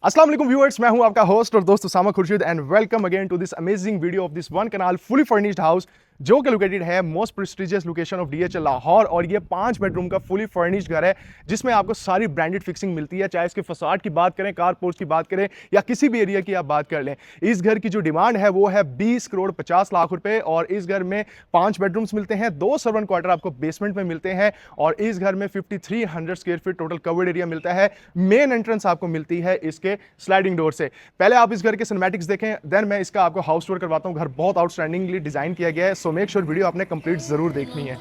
अस्सलाम वालेकुम व्यूअर्स, मैं हूं आपका होस्ट और दोस्त Usama Khurshid and welcome again to this amazing video of this one kanal fully furnished house जो कि लोकेटेड है most prestigious location of DHL Lahore. और ये 5 बेडरूम का फुली फर्निश्ड घर है जिसमें आपको सारी ब्रांडेड फिक्सिंग मिलती है, चाहे इसके फसाड की बात करें, कार पोर्च की बात करें या किसी भी एरिया की आप बात कर लें। इस घर की जो डिमांड है वो है 20 करोड़ 50 लाख रुपए और इस घर में 5 बेडरूम्स मिलते हैं, 2 सर्वेंट क्वार्टर आपको बेसमेंट में मिलते हैं और इस घर में 5300 square feet total covered area मिलता है। मेन एंट्रेंस आपको मिलती है इसके स्लाइडिंग डोर से। पहले आप इस घर के सिनेमैटिक्स देखें, देन मैं इसका आपको हाउस टूर करवाता हूं। घर बहुत आउटस्टैंडिंगली डिजाइन किया गया है, सो मेक श्योर वीडियो आपने कंप्लीट जरूर देखनी है।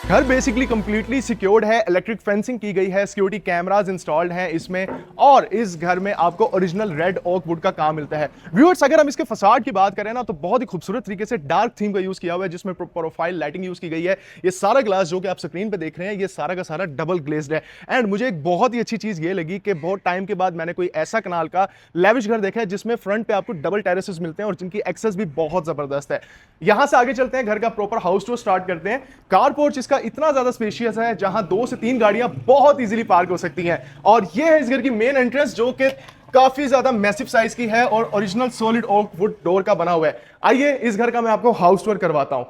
घर बेसिकली कंप्लीटली सिक्योर्ड है, इलेक्ट्रिक फेंसिंग की गई है, सिक्योरिटी कैमरास इंस्टॉल्ड हैं इसमें और इस घर में आपको ओरिजिनल रेड ओक वुड का काम मिलता है। व्यूअर्स, अगर हम इसके फसाड की बात करें ना तो बहुत ही खूबसूरत तरीके से डार्क थीम का यूज किया हुआ है जिसमें प्रोफाइल लाइटिंग यूज की गई है। ये सारा ग्लास जो कि आप स्क्रीन पे देख रहे हैं ये सारा का सारा डबल ग्लेज्ड है। एंड मुझे एक बहुत ही अच्छी चीज ये लगी कि बहुत टाइम के बाद मैंने कोई ऐसा कनाल का लेविश घर देखा है जिसमें फ्रंट पे आपको डबल टेरेसेस मिलते हैं और जिनकी एक्सेस भी बहुत जबरदस्त है। यहां से आगे चलते हैं, घर का प्रॉपर हाउस टूर स्टार्ट करते हैं। कार पोर्च इसका इतना ज्यादा स्पेशियस है जहां 2 से 3 गाड़ियां बहुत इजीली पार्क हो सकती हैं और यह है इस घर की मेन एंट्रेंस जो कि काफी ज्यादा मैसिव साइज की है और original solid oak wood door का बना हुआ है। आइए इस घर का मैं आपको हाउस टूर करवाता हूं।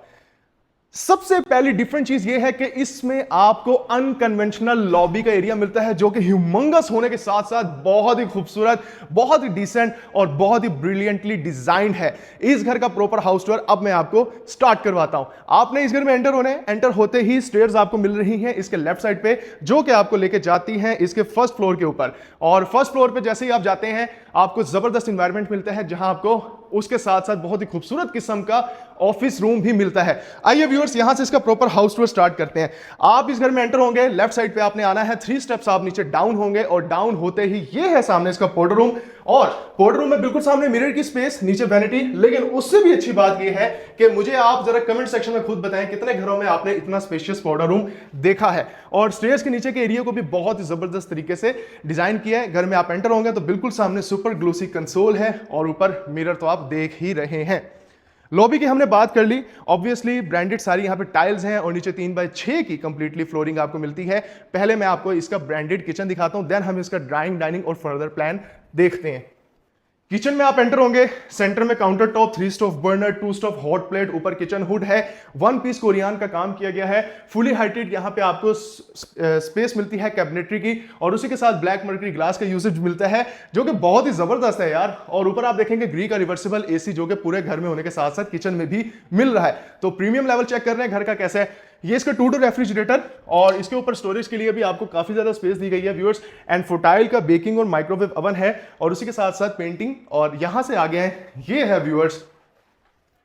सबसे पहली डिफरेंट चीज यह है कि इसमें आपको अनकन्वेंशनल लॉबी का एरिया मिलता है जो कि ह्यूमंगस होने के साथ साथ बहुत ही खूबसूरत, बहुत ही डिसेंट और बहुत ही ब्रिलियंटली डिजाइंड है। इस घर का प्रॉपर हाउस टूर अब मैं आपको स्टार्ट करवाता हूं। आपने इस घर में एंटर होते ही स्टेयर्स आपको मिल रही हैं इसके लेफ्ट साइड पे जो कि आपको लेके जाती हैं इसके फर्स्ट फ्लोर के ऊपर। और फर्स्ट फ्लोर पे जैसे ही आप जाते हैं आपको जबरदस्त एनवायरनमेंट मिलता है जहां आपको उसके साथ साथ बहुत ही खूबसूरत किस्म का ऑफिस रूम भी मिलता है। आइए व्यूअर्स, यहां से इसका प्रॉपर हाउस टूर स्टार्ट करते हैं। आप इस घर में एंटर होंगे, लेफ्ट साइड पे आपने आना है, 3 स्टेप्स आप नीचे डाउन होंगे और डाउन होते ही ये है सामने इसका पाउडर रूम। और पाउडर रूम में बिल्कुल सामने मिरर की स्पेस, नीचे वैनिटी। लेकिन उससे भी अच्छी बात यह है कि मुझे आप जरा कमेंट सेक्शन में खुद बताएं कितने घरों में आपने इतना स्पेशियस पाउडर रूम देखा है। और स्टेयर्स के नीचे के एरिया को भी बहुत ही जबरदस्त तरीके से डिजाइन किया है। घर में आप एंटर होंगे तो बिल्कुल सामने सुपर ग्लोसी कंसोल है और ऊपर मिरर तो आप देख ही रहे हैं। लॉबी की हमने बात कर ली, ऑब्वियसली ब्रांडेड सारी यहाँ पे टाइल्स हैं और नीचे 3x6 की कंप्लीटली फ्लोरिंग आपको मिलती है। पहले मैं आपको इसका ब्रांडेड किचन दिखाता हूं, देन हम इसका ड्राइंग डाइनिंग और फर्दर प्लान देखते हैं। किचन में आप एंटर होंगे, सेंटर में counter top, 3 stove burner, 2 stove hot plate, ऊपर किचन हुड है, 1 पीस कोरियान का काम किया गया है, फुली हाइटेड। यहाँ पे आपको स्पेस मिलती है कैबिनेटरी की और उसी के साथ ब्लैक मर्करी ग्लास का यूसेज मिलता है जो कि बहुत ही जबरदस्त है यार। और ऊपर आप देखेंगे ग्री का रिवर्सिबल एसी जो कि पूरे घर में होने के साथ साथ किचन में भी मिल रहा है। तो प्रीमियम लेवल चेक कर रहे हैं घर का कैसा है। ये इसका 2 डोर रेफ्रिजरेटर और इसके ऊपर स्टोरेज के लिए भी आपको काफी ज्यादा स्पेस दी गई है व्यूअर्स। एंड फोटाइल का बेकिंग और माइक्रोवेव ओवन है और उसी के साथ साथ पेंटिंग। और यहां से आगे है, ये है viewers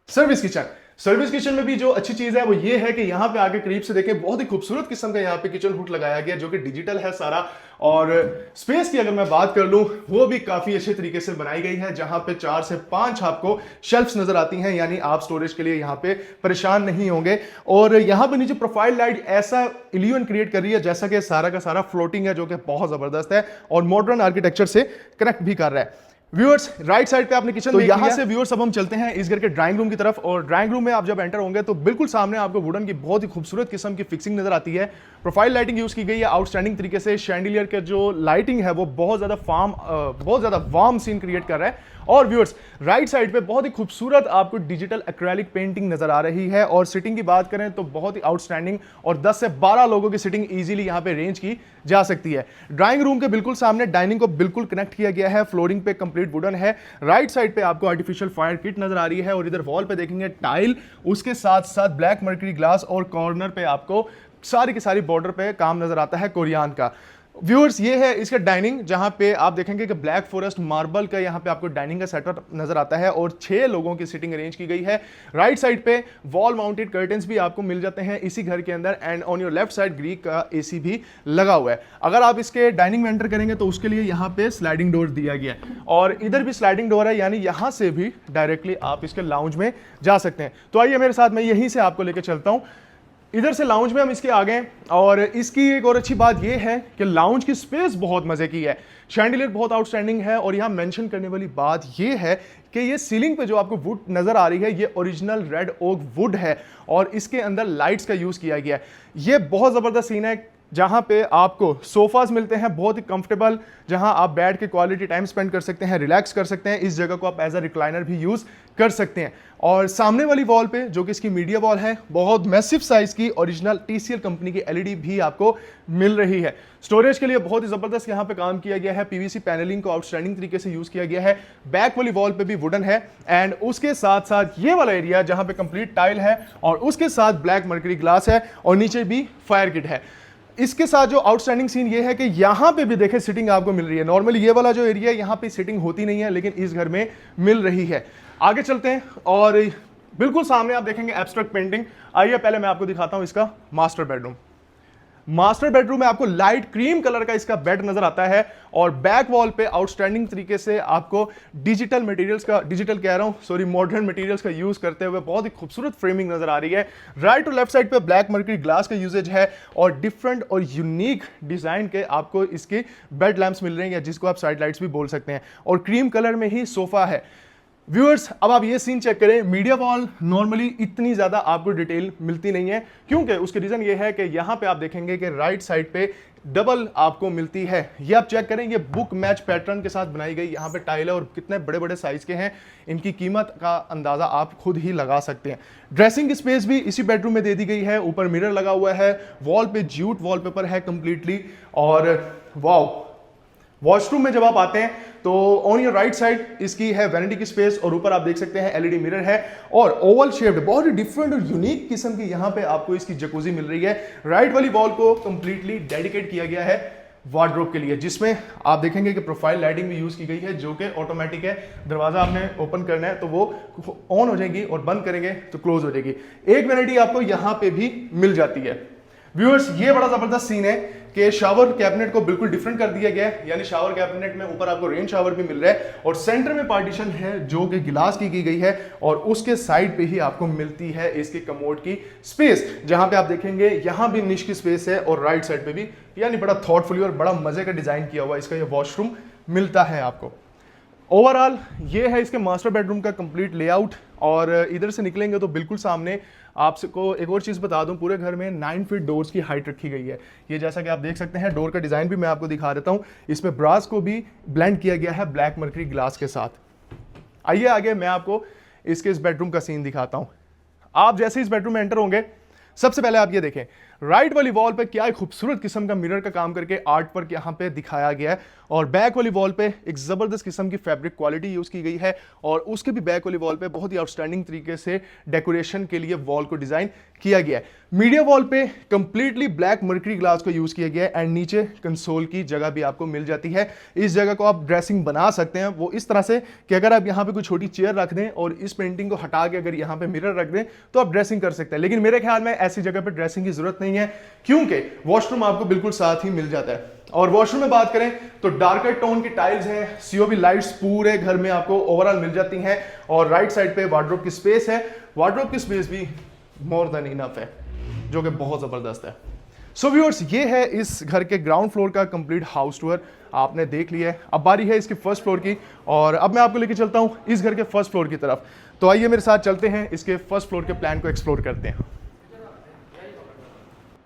service kitchen. Service kitchen में भी जो अच्छी चीज है वो ये है कि यहाँ पे आगे करीब से देखें बहुत ही खूबसूरत किस्म का यहाँ पे किचन हुड लगाया गया जो कि डिजिटल है सारा। और स्पेस की अगर मैं बात कर लूं वो भी काफी अच्छे तरीके से बनाई गई है जहां पे 4 से 5 आपको शेल्फ्स नजर आती हैं, यानी आप स्टोरेज के लिए यहाँ पे परेशान नहीं होंगे। और यहाँ पे नीचे प्रोफाइल लाइट ऐसा इल्यूजन क्रिएट कर रही है जैसा कि सारा का सारा फ्लोटिंग है जो कि बहुत जबरदस्त है और मॉडर्न आर्किटेक्चर से कनेक्ट भी कर रहा है। व्यूअर्स, राइट साइड पे आपने किचन तो यहां से व्यूअर्स अब हम चलते हैं इस घर के ड्राइंग रूम की तरफ। और ड्राइंग रूम में आप जब एंटर होंगे तो बिल्कुल सामने आपको वुडन की बहुत ही खूबसूरत किस्म की फिक्सिंग नजर आती है। प्रोफाइल लाइटिंग यूज की गई है आउटस्टैंडिंग तरीके से। शैंडिलियर के जो लाइटिंग है वो बहुत ज्यादा वार्म सीन क्रिएट कर रहा है। और व्यूअर्स, राइट साइड पे बहुत ही खूबसूरत आपको डिजिटल एक्रेलिक पेंटिंग नजर आ रही है। और सिटिंग की बात करें तो बहुत ही आउटस्टैंडिंग और 10 से 12 लोगों की सिटिंग इजीली यहां पे रेंज की जा सकती है। ड्राइंग रूम के बिल्कुल सामने डाइनिंग को बिल्कुल कनेक्ट किया गया है, फ्लोरिंग पे कंप्लीट वुडन है। राइट साइड पे आपको आर्टिफिशियल फायर किट नजर आ रही है और इधर वॉल पे देखेंगे टाइल, उसके साथ साथ ब्लैक मर्करी ग्लास और कॉर्नर पे आपको सारी की सारी बॉर्डर पे काम नजर आता है कोरियान का। व्यूअर्स ये है इसका डाइनिंग, जहां पे आप देखेंगे कि ब्लैक फॉरेस्ट मार्बल का यहां पे आपको डाइनिंग का सेटअप नजर आता है और 6 लोगों की सीटिंग अरेंज की गई है। राइट साइड पे वॉल माउंटेड कर्टन्स भी आपको मिल जाते हैं इसी घर के अंदर, and on your left side Greek का एसी भी लगा हुआ है। अगर आप इसके डाइनिंग में एंटर करेंगे तो उसके लिए यहां पे स्लाइडिंग डोर दिया गया है और इधर भी स्लाइडिंग डोर है, यानी यहां से भी डायरेक्टली आप इसके लाउंज में जा सकते हैं। तो आइए मेरे साथ, मैं यहीं से आपको लेकर चलता हूं। इधर से लाउंज में हम इसके आ गए और इसकी एक और अच्छी बात यह है कि लाउंज की स्पेस बहुत मजे की है, शैंडिलियर बहुत आउटस्टैंडिंग है। और यहां मेंशन करने वाली बात यह है कि ये सीलिंग पे जो आपको वुड नजर आ रही है ये ओरिजिनल रेड ओक वुड है और इसके अंदर लाइट्स का यूज किया गया है। ये बहुत जबरदस्त सीन है, जहां पे आपको सोफाज मिलते हैं बहुत ही कंफर्टेबल, जहां आप बैठ के क्वालिटी टाइम स्पेंड कर सकते हैं, रिलैक्स कर सकते हैं। इस जगह को आप एज अ रिक्लाइनर भी यूज कर सकते हैं। और सामने वाली वॉल पे जो कि इसकी मीडिया वॉल है, बहुत मैसिव साइज की ओरिजिनल TCL कंपनी की LED भी आपको मिल रही है। स्टोरेज के लिए बहुत ही जबरदस्त यहां पे काम किया गया है, PVC पैनलिंग को आउटस्टैंडिंग तरीके से यूज किया गया है। बैक वाली वॉल पे भी वुडन है एंड उसके साथ साथ ये वाला एरिया जहां पे कंप्लीट टाइल है और उसके साथ ब्लैक मर्करी ग्लास है और नीचे भी फायर किट है। इसके साथ जो आउटस्टैंडिंग सीन ये है कि यहां पे भी देखें सिटिंग आपको मिल रही है। नॉर्मली ये वाला जो एरिया है यहां पे सिटिंग होती नहीं है, लेकिन इस घर में मिल रही है। आगे चलते हैं और बिल्कुल सामने आप देखेंगे एब्स्ट्रैक्ट पेंटिंग। आइए पहले मैं आपको दिखाता हूं इसका मास्टर बेडरूम। मास्टर बेडरूम में आपको लाइट क्रीम कलर का इसका बेड नजर आता है और बैक वॉल पे आउटस्टैंडिंग तरीके से आपको डिजिटल मटेरियल्स का, डिजिटल कह रहा हूं सॉरी, मॉडर्न मटेरियल्स का यूज करते हुए बहुत ही खूबसूरत फ्रेमिंग नजर आ रही है। राइट और लेफ्ट साइड पे ब्लैक मर्करी ग्लास का यूजेज है और डिफरेंट और यूनिक डिजाइन के आपको इसके बेड लैंप्स मिल रहे हैं, जिसको आप साइड लाइट्स भी बोल सकते हैं, और क्रीम कलर में ही सोफा है। व्यूअर्स अब आप ये सीन चेक करें, मीडिया वॉल नॉर्मली इतनी ज्यादा आपको डिटेल मिलती नहीं है, क्योंकि उसके रीजन ये है कि यहां पे आप देखेंगे कि राइट साइड पे डबल आपको मिलती है। ये आप चेक करें, ये बुक मैच पैटर्न के साथ बनाई गई यहाँ पे टाइल है और कितने बड़े बड़े साइज के हैं, इनकी कीमत का अंदाजा आप खुद ही लगा सकते हैं। ड्रेसिंग की स्पेस भी इसी बेडरूम में दे दी गई है, ऊपर मिरर लगा हुआ है, वॉल पे ज्यूट वॉलपेपर है कंप्लीटली। और वाओ, वॉशरूम में जब आप आते हैं तो ऑन योर राइट साइड इसकी है वैनिटी की स्पेस और ऊपर आप देख सकते हैं LED मिरर है और ओवल शेप्ड बहुत ही डिफरेंट और यूनिक किस्म की यहां पे आपको इसकी जकूजी मिल रही है। राइट वाली वॉल को कंप्लीटली डेडिकेट किया गया है वार्डरोब के लिए, जिसमें आप देखेंगे कि प्रोफाइल लाइटिंग भी यूज की गई है जो कि ऑटोमेटिक है। दरवाजा आपने ओपन करना है तो वो ऑन हो जाएगी और बंद करेंगे तो क्लोज हो जाएगी। एक वैनिटी आपको यहां पे भी मिल जाती है। व्यूअर्स ये बड़ा जबरदस्त सीन है कि शावर कैबिनेट को बिल्कुल डिफरेंट कर दिया गया है, यानी शावर कैबिनेट में ऊपर आपको रेन शावर भी मिल रहा है और सेंटर में पार्टीशन है जो कि गिलास की गई है और उसके साइड पे ही आपको मिलती है इसके कमोड की स्पेस, जहां पे आप देखेंगे यहां भी निश की स्पेस है और राइट साइड पे भी, यानी बड़ा थॉटफुली और बड़ा मजे का डिजाइन किया हुआ इसका ये वॉशरूम मिलता है आपको। ओवरऑल ये है इसके मास्टर बेडरूम का कंप्लीट लेआउट। और इधर से निकलेंगे तो बिल्कुल सामने आपको एक और चीज़ बता दूं, पूरे घर में 9 फीट डोर्स की हाइट रखी गई है। ये जैसा कि आप देख सकते हैं, डोर का डिज़ाइन भी मैं आपको दिखा देता हूं, इसमें ब्रास को भी ब्लेंड किया गया है ब्लैक मर्करी ग्लास के साथ। आइए आगे मैं आपको इसके इस बेडरूम का सीन दिखाता हूं। आप जैसे इस बेडरूम में एंटर होंगे, सबसे पहले आप ये देखें राइट वाली वॉल पे क्या खूबसूरत किस्म का मिरर का काम करके आर्ट वर्क यहाँ पे दिखाया गया है और बैक वाली वॉल पे एक जबरदस्त किस्म की फैब्रिक क्वालिटी यूज की गई है और उसके भी बैक वाली वॉल पे बहुत ही आउटस्टैंडिंग तरीके से डेकोरेशन के लिए वॉल को डिजाइन किया गया है। मीडिया वॉल पे कंप्लीटली ब्लैक मर्करी ग्लास को यूज किया गया है एंड नीचे कंसोल की जगह भी आपको मिल जाती है। इस जगह को आप ड्रेसिंग बना सकते हैं वो इस तरह से कि अगर आप यहाँ पे कोई छोटी चेयर रख दें और इस पेंटिंग को हटा के अगर यहाँ पे मिरर रख दें तो आप ड्रेसिंग कर सकते हैं, लेकिन मेरे ख्याल में ऐसी जगह पे ड्रेसिंग की जरूरत नहीं है क्योंकि वॉशरूम आपको बिल्कुल साथ ही मिल जाता है। और वॉशरूम में बात करें तो डार्कर टोन की टाइल्स हैं, सीओबी लाइट्स पूरे घर में आपको ओवरऑल मिल जाती हैं और राइट साइड पे वार्डरोब की स्पेस है। वार्डरोब की स्पेस भी मोर देन इनफ है जो कि बहुत जबरदस्त है। सो व्यूअर्स ये है इस घर के ग्राउंड फ्लोर का कंप्लीट हाउस टूर आपने देख लिया है। अब बारी है इसकी फर्स्ट फ्लोर की और अब मैं आपको लेके चलता हूं इस घर के फर्स्ट फ्लोर की तरफ। तो आइए मेरे साथ चलते हैं, इसके फर्स्ट फ्लोर के प्लान को एक्सप्लोर करते हैं।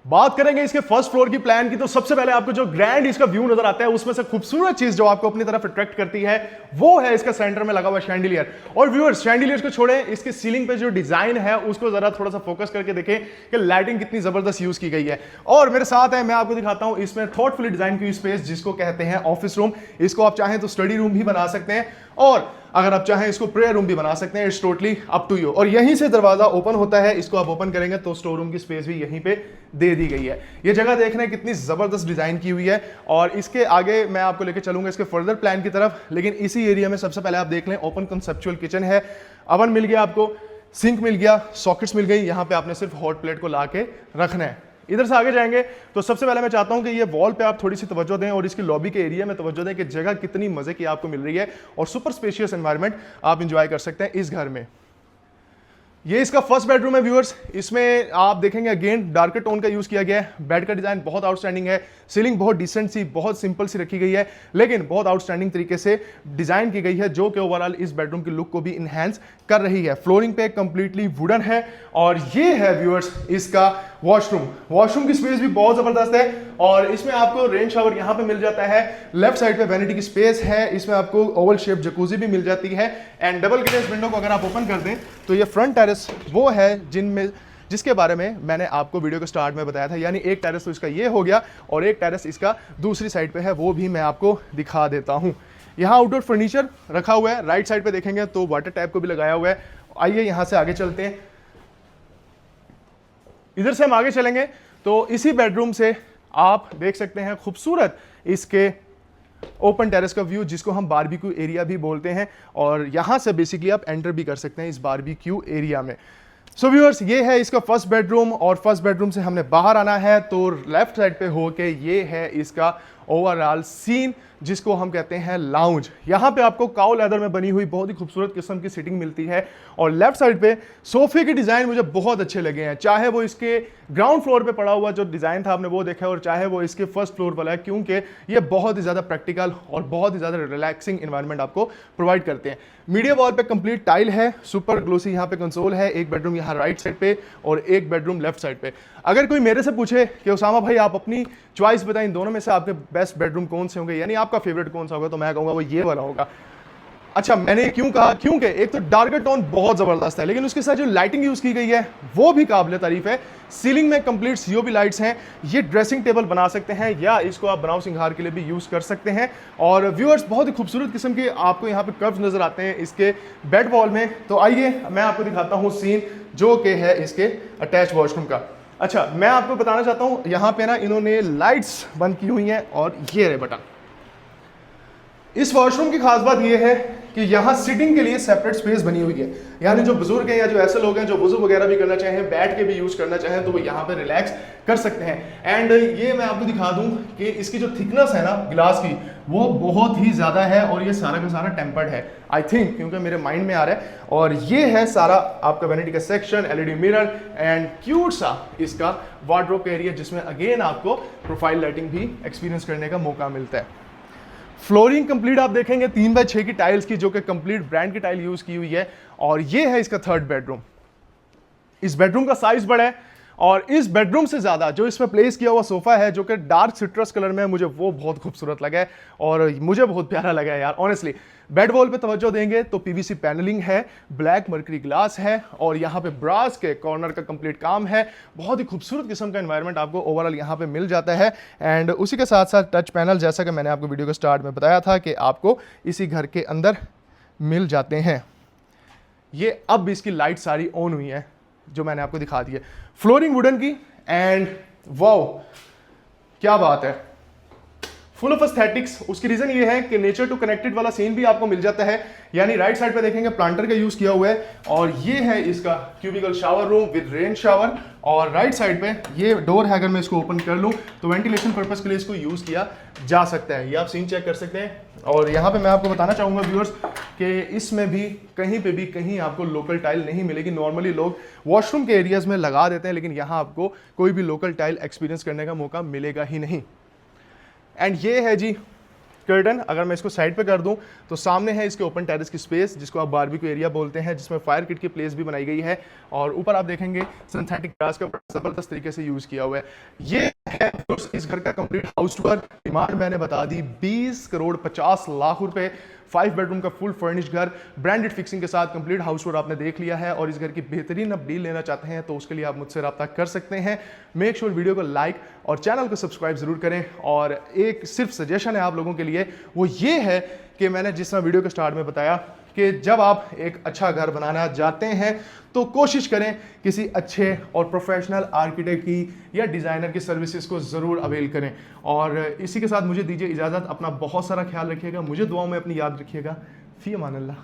बात करेंगे इसके फर्स्ट फ्लोर की प्लान की तो सबसे पहले आपको जो ग्रैंड इसका व्यू नजर आता है उसमें से खूबसूरत चीज जो आपको अपनी तरफ अट्रैक्ट करती है वो है इसका सेंटर में लगा हुआ शैंडिलियर। और व्यूअर्स शैंडिलियर को छोड़े, इसके सीलिंग पे जो डिजाइन है उसको जरा थोड़ा सा फोकस करके देखें कि लाइटिंग कितनी जबरदस्त यूज की गई है। और मेरे साथ है, मैं आपको दिखाता हूं इसमें थॉटफुली डिजाइन की स्पेस जिसको कहते हैं ऑफिस रूम। इसको आप चाहें तो स्टडी रूम भी बना सकते हैं। और अगर आप चाहें इसको प्रेयर रूम भी बना सकते हैं, it's totally up to you. और यहीं से दरवाजा ओपन होता है, इसको आप ओपन करेंगे तो स्टोर रूम की स्पेस भी यहीं पे दे दी गई है। ये जगह देखना कितनी जबरदस्त डिजाइन की हुई है। और इसके आगे मैं आपको लेकर चलूंगा इसके फर्दर प्लान की तरफ, लेकिन इसी एरिया में सबसे पहले आप देख लें ओपन कंसेप्चुअल किचन है। अवन मिल गया आपको, सिंक मिल गया, सॉकेट्स मिल गई, यहाँ पे आपने सिर्फ हॉट प्लेट को ला के रखना है। इधर से आगे जाएंगे तो सबसे पहले मैं चाहता हूं कि ये वॉल पे आप थोड़ी सी तवज्जो दें और इसकी लॉबी के एरिया में तवज्जो दें कि जगह कितनी मजे की आपको मिल रही है और सुपर स्पेशियस एनवायरनमेंट आप इंजॉय कर सकते हैं इस घर में। ये इसका फर्स्ट बेडरूम है व्यूअर्स। इसमें आप देखेंगे अगेन डार्कर टोन का यूज किया गया है। बेड का डिजाइन बहुत आउटस्टैंडिंग है, सीलिंग बहुत डिसेंट सी, बहुत सिंपल सी रखी गई है, लेकिन बहुत आउटस्टैंडिंग तरीके से डिजाइन की गई है, जो कि ओवरऑल इस बेडरूम की लुक को भी इनहैंस कर रही है। फ्लोरिंग पे कंप्लीटली वुडन है और ये है व्यूअर्स इसका वॉशरूम। वॉशरूम की स्पेस भी बहुत जबरदस्त है और इसमें आपको रेन शावर यहां पे मिल जाता है। लेफ्ट साइड पे वैनिटी की स्पेस है, इसमें आपको ओवल शेप जकूजी भी मिल जाती है। एंड डबल ग्लेज विंडो को अगर आप ओपन कर दें तो ये फ्रंट टेरेस वो है जिसके बारे में मैंने आपको वीडियो के स्टार्ट में बताया था, यानी एक टेरेस तो इसका ये हो गया और एक टेरेस इसका दूसरी साइड पे है, वो भी मैं आपको दिखा देता हूं। यहाँ आउटडोर फर्नीचर रखा हुआ है, राइट साइड पे देखेंगे तो वाटर टैप को भी लगाया हुआ है। आइए यहां से आगे चलते हैं। इधर से हम आगे चलेंगे तो इसी बेडरूम से आप देख सकते हैं खूबसूरत इसके ओपन टेरेस का व्यू, जिसको हम बारबेक्यू एरिया भी बोलते हैं, और यहां से बेसिकली आप एंटर भी कर सकते हैं इस बारबेक्यू एरिया में। सो व्यूअर्स, ये है इसका फर्स्ट बेडरूम और फर्स्ट बेडरूम से हमने बाहर आना है तो लेफ्ट साइड पे होके ये है इसका ओवरऑल सीन, जिसको हम कहते हैं लाउंज। यहाँ पे आपको काउ लेदर में बनी हुई बहुत ही खूबसूरत किस्म की सीटिंग मिलती है और लेफ्ट साइड पे सोफे के डिजाइन मुझे बहुत अच्छे लगे हैं, चाहे वो इसके ग्राउंड फ्लोर पे पड़ा हुआ जो डिजाइन था आपने वो देखा है और चाहे वो इसके फर्स्ट फ्लोर वाला है, क्योंकि ये बहुत ही ज्यादा प्रैक्टिकल और बहुत ही ज्यादा रिलैक्सिंग एनवायरनमेंट आपको प्रोवाइड करते हैं। मीडिया वॉल पे कंप्लीट टाइल है, सुपर ग्लोसी यहाँ पे कंसोल है, एक बेडरूम यहाँ राइट साइड पे और एक बेडरूम लेफ्ट साइड पे। अगर कोई मेरे से पूछे कि उसामा भाई आप अपनी चॉइस बताएं, इन दोनों में से आपके बेस्ट बेडरूम कौन से होंगे, यानी आपका फेवरेट कौन सा होगा, तो मैं कहूंगा वो ये वाला होगा। अच्छा, मैंने क्यों कहा, क्योंकि एक तो डार्कर टोन बहुत जबरदस्त है, लेकिन उसके साथ जो लाइटिंग यूज की गई है वो भी काबिल तारीफ है। सीलिंग में कंप्लीट सीओबी लाइट्स हैं, ये ड्रेसिंग टेबल बना सकते हैं या इसको आप बनाव सिंगार के लिए भी यूज कर सकते हैं। और व्यूअर्स, बहुत ही खूबसूरत किस्म के आपको यहाँ पे कर्व्स नजर आते हैं इसके बेड वॉल में। तो आइए मैं आपको दिखाता हूँ सीन जो कि है इसके अटैच वॉशरूम का। अच्छा, मैं आपको बताना चाहता हूँ यहाँ पे ना इन्होंने लाइट्स बंद की हुई हैं और ये रहे बटन। इस वॉशरूम की खास बात यह है कि यहाँ सिटिंग के लिए सेपरेट स्पेस बनी हुई है, यानी जो बुजुर्ग हैं या जो ऐसे लोग हैं जो वुजू वगैरह भी करना चाहें, बैठ के भी यूज करना चाहें, तो वो यहाँ पे रिलैक्स कर सकते हैं। एंड ये मैं आपको दिखा दूं कि इसकी जो थिकनेस है ना ग्लास की, वो बहुत ही ज्यादा है और ये सारा का सारा टेम्पर्ड है, आई थिंक, क्योंकि मेरे माइंड में आ रहा है। और ये है सारा आपका वैनिटी का section, LED mirror and cute सा इसका वार्डरोब का एरिया, जिसमें अगेन आपको प्रोफाइल लाइटिंग भी एक्सपीरियंस करने का मौका मिलता है। फ्लोरिंग कंप्लीट आप देखेंगे 3x6 की टाइल्स की, जो कि कंप्लीट ब्रांड की टाइल यूज की हुई है। और ये है इसका थर्ड बेडरूम। इस बेडरूम का साइज बड़ा है और इस बेडरूम से ज्यादा जो इसमें प्लेस किया हुआ सोफा है जो कि डार्क सिट्रस कलर में है, मुझे वो बहुत खूबसूरत लगा है और मुझे बहुत प्यारा लगा है यार ऑनेस्टली। बेड वॉल पे तवज्जो देंगे तो पीवीसी पैनलिंग है, ब्लैक मर्करी ग्लास है और यहाँ पे ब्रास के कॉर्नर का कंप्लीट काम है। बहुत ही खूबसूरत किस्म का एनवायरनमेंट आपको ओवरऑल यहाँ पे मिल जाता है। एंड उसी के साथ साथ टच पैनल, जैसा कि मैंने आपको वीडियो के स्टार्ट में बताया था कि आपको इसी घर के अंदर मिल जाते हैं। ये अब इसकी लाइट सारी ऑन हुई है जो मैंने आपको दिखा दी है। फ्लोरिंग वुडन की एंड वाओ क्या बात है, फुल ऑफ एस्थेटिक्स। उसकी रीजन ये है कि नेचर टू कनेक्टेड वाला सीन भी आपको मिल जाता है, यानी राइट साइड पे देखेंगे प्लांटर का यूज किया हुआ है और ये है इसका cubical shower room with rain shower. और राइट साइड पे ये डोर है, अगर मैं इसको ओपन कर लूं तो वेंटिलेशन पर्पस के लिए इसको यूज किया जा सकता है, ये आप सीन चेक कर सकते हैं। और यहाँ पे मैं आपको बताना चाहूंगा व्यूअर्स कि इसमें भी कहीं आपको लोकल टाइल नहीं मिलेगी। नॉर्मली लोग वॉशरूम के एरियाज में लगा देते हैं, लेकिन यहाँ आपको कोई भी लोकल टाइल एक्सपीरियंस करने का मौका मिलेगा ही नहीं। एंड ये है जी कर्टन। अगर मैं इसको साइड पे कर दूं तो सामने है इसके ओपन टेरेस की स्पेस, जिसको आप बारबेक्यू एरिया बोलते हैं, जिसमें फायर किट की प्लेस भी बनाई गई है। और ऊपर आप देखेंगे सिंथेटिक ग्रास का जबरदस्त तरीके से यूज किया हुआ है। ये है इस घर का कंप्लीट हाउस टूर। डिमांड मैंने बता दी 20 करोड़ 50 लाख रुपए। 5 बेडरूम का फुल फर्निश्ड घर, ब्रांडेड फिक्सिंग के साथ कंप्लीट हाउस टूर आपने देख लिया है। और इस घर की बेहतरीन आप डील लेना चाहते हैं तो उसके लिए आप मुझसे रब्ता कर सकते हैं। मेक श्योर वीडियो को लाइक और चैनल को सब्सक्राइब जरूर करें। और एक सिर्फ सजेशन है आप लोगों के लिए, वो ये है कि मैंने जिस तरह वीडियो के स्टार्ट में बताया कि जब आप एक अच्छा घर बनाना जाते हैं तो कोशिश करें किसी अच्छे और प्रोफेशनल आर्किटेक्ट की या डिज़ाइनर की सर्विसेज को ज़रूर अवेल करें। और इसी के साथ मुझे दीजिए इजाज़त, अपना बहुत सारा ख्याल रखिएगा, मुझे दुआओं में अपनी याद रखिएगा। फ़ी अमान अल्लाह।